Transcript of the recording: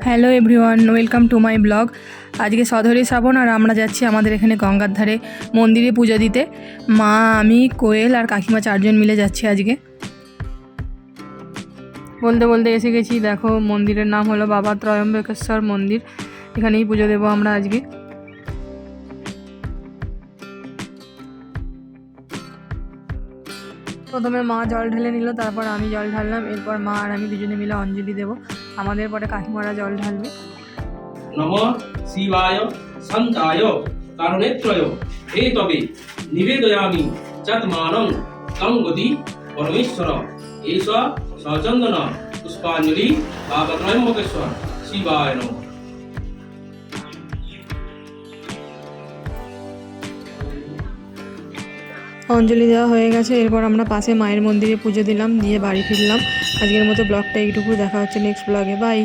Hello everyone, welcome to my blog. আজকে সধরি শ্রাবণ আর আমরা যাচ্ছি আমাদের এখানে গঙ্গার ধারে মন্দিরে পুজো দিতে। মা, আমি, কোয়েল আর কাকিমা 4 জন মিলে যাচ্ছি আজকে। বলতে বলতে এসে গেছি। দেখো, মন্দিরের নাম হলো বাবা ত্রয়ম্বকেশ্বর মন্দির। এখানেই পুজো দেবো আমরা আজকে। প্রথমে মা জল ঢেলে নিল, তারপর আমি জল ঢাললাম। এরপর মা আর আমি দুজনে মিলে অঞ্জলি দেবো। আমাদের পরে কাকিমারা জল ঢালবে। নমঃ শিবায় শান্তায় কারণেত্রয় হে তবে নিবেদয়ামি চাত্মানং গঙ্গতি পরমেশ্বর এষ সচন্দন পুষ্পাঞ্জলি বাবা ত্রয়ম্বকেশ্বর শিবায় নমঃ। অঞ্জলি দেওয়া হয়ে গেছে। এরপর আমরা পাশে মায়ের মন্দিরে পুজো দিলাম, দিয়ে বাড়ি ফিরলাম। আজকের মতো ব্লগটা এইটুকু। দেখা হচ্ছে নেক্সট ব্লগে। বাই।